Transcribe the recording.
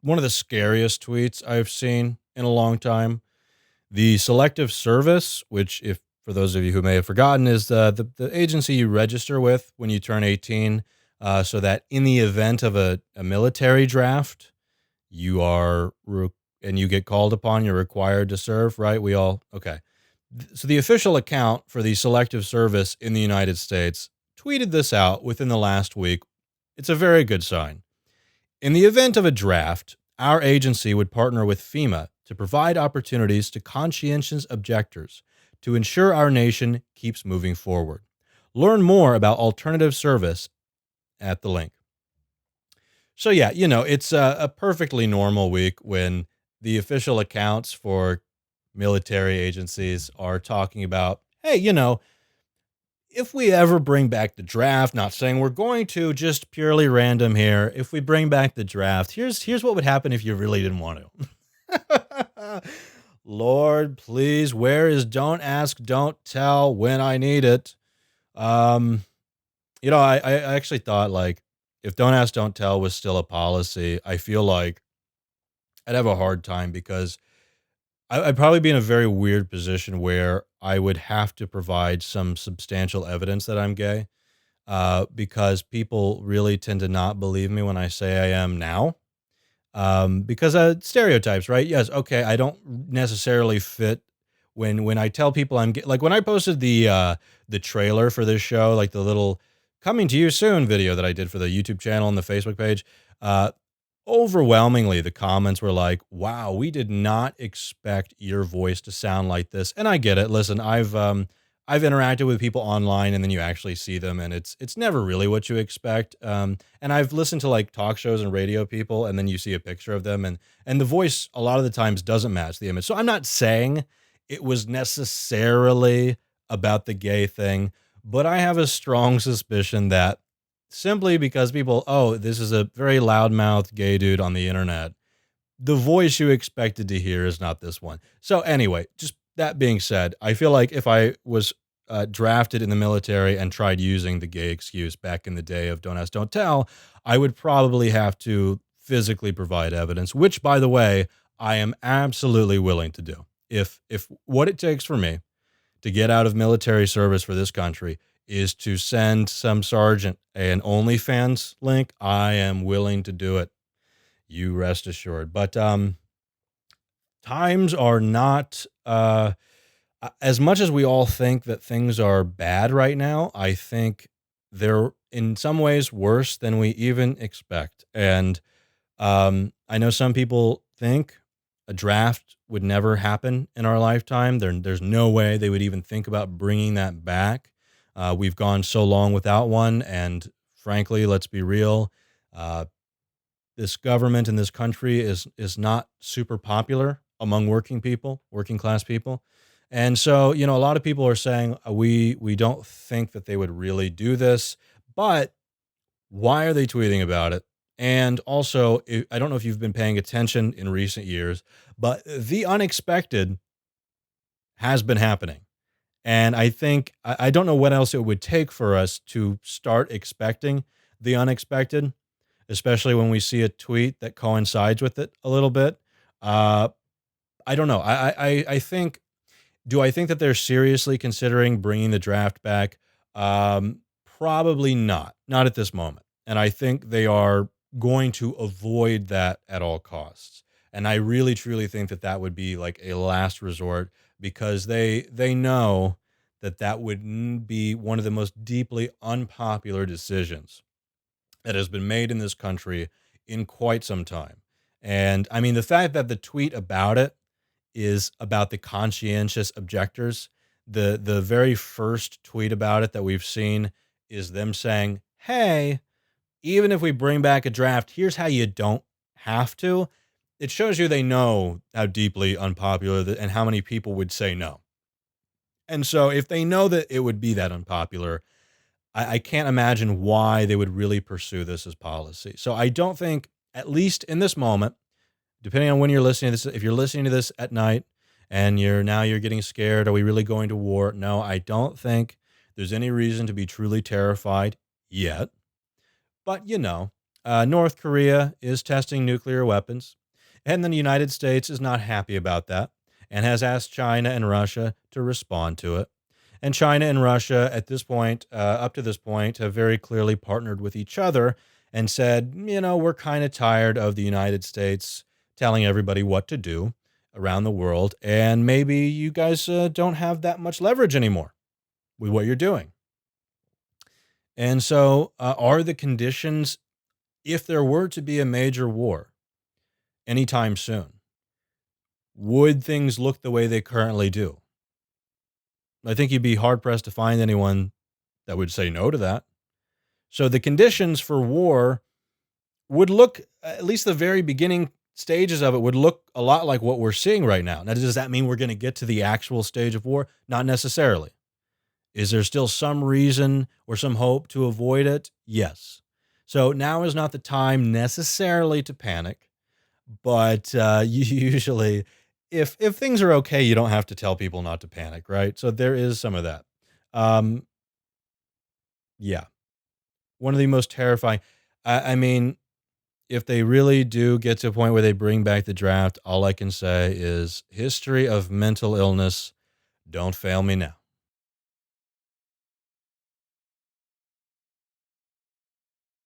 one of the scariest tweets I've seen in a long time. The selective service, which, if for those of you who may have forgotten, is the agency you register with when you turn 18, so that in the event of a military draft, you are and you get called upon, you're required to serve, right? We all okay. So the official account for the selective service in the United States tweeted this out within the last week. It's a very good sign. In the event of a draft, our agency would partner with FEMA to provide opportunities to conscientious objectors to ensure our nation keeps moving forward. Learn more about alternative service at the link. So, yeah, it's a perfectly normal week when the official accounts for military agencies are talking about, hey, if we ever bring back the draft, not saying we're going to, just purely random here. If we bring back the draft, here's what would happen if you really didn't want to. Lord, please, where is don't ask, don't tell when I need it? Um, I actually thought like if don't ask, don't tell was still a policy, I feel like I'd have a hard time because I'd probably be in a very weird position where I would have to provide some substantial evidence that I'm gay, because people really tend to not believe me when I say I am now. Because stereotypes, right? Yes, okay, I don't necessarily fit when I tell people I'm gay. Like when I posted the trailer for this show, like the little coming to you soon video that I did for the YouTube channel and the Facebook page. Uh, Overwhelmingly, the comments were like, "Wow, we did not expect your voice to sound like this." And I get it. Listen, I've interacted with people online, and then you actually see them, and it's never really what you expect. And I've listened to like talk shows and radio people, and then you see a picture of them, and the voice a lot of the times doesn't match the image. So I'm not saying it was necessarily about the gay thing, but I have a strong suspicion that simply because people, oh, this is a very loudmouth gay dude on the internet, the voice you expected to hear is not this one. So anyway, just that being said, I feel like if I was drafted in the military and tried using the gay excuse back in the day of don't ask, don't tell, I would probably have to physically provide evidence, which, by the way, I am absolutely willing to do. If what it takes for me to get out of military service for this country is to send some sergeant an OnlyFans link, I am willing to do it. You rest assured. But times are not as much as we all think that things are bad right now. I think they're in some ways worse than we even expect. And I know some people think a draft would never happen in our lifetime. There's no way they would even think about bringing that back. We've gone so long without one, and frankly, let's be real. Uh, this government in this country is not super popular among working people, working class people. And so, a lot of people are saying we don't think that they would really do this, but why are they tweeting about it? And also, I don't know if you've been paying attention in recent years, but the unexpected has been happening. And I think, I don't know what else it would take for us to start expecting the unexpected, especially when we see a tweet that coincides with it a little bit. Uh, I don't know. I think, do I think that they're seriously considering bringing the draft back? Probably not. Not at this moment. And I think they are going to avoid that at all costs. And I really truly think that that would be like a last resort because they know that that would be one of the most deeply unpopular decisions that has been made in this country in quite some time. And I mean, the fact that the tweet about it is about the conscientious objectors. The very first tweet about it that we've seen is them saying, "Hey, even if we bring back a draft, here's how you don't have to." It shows you they know how deeply unpopular and how many people would say no. And so if they know that it would be that unpopular, I can't imagine why they would really pursue this as policy. So I don't think, at least in this moment, depending on when you're listening to this, if you're listening to this at night and you're getting scared, are we really going to war? No, I don't think there's any reason to be truly terrified yet. But North Korea is testing nuclear weapons, and the United States is not happy about that and has asked China and Russia to respond to it. And China and Russia, at this point, up to this point, have very clearly partnered with each other and said, we're kind of tired of the United States telling everybody what to do around the world, and maybe you guys don't have that much leverage anymore with what you're doing. And so, are the conditions, if there were to be a major war anytime soon, would things look the way they currently do? I think you'd be hard pressed to find anyone that would say no to that. So the conditions for war would look, at least the very beginning stages of it, would look a lot like what we're seeing right now. Now, does that mean we're going to get to the actual stage of war? Not necessarily. Is there still some reason or some hope to avoid it? Yes. So now is not the time necessarily to panic, but usually, if things are okay, you don't have to tell people not to panic, right? So there is some of that. Um, yeah, one of the most terrifying. I mean, if they really do get to a point where they bring back the draft, all I can say is history of mental illness. Don't fail me now.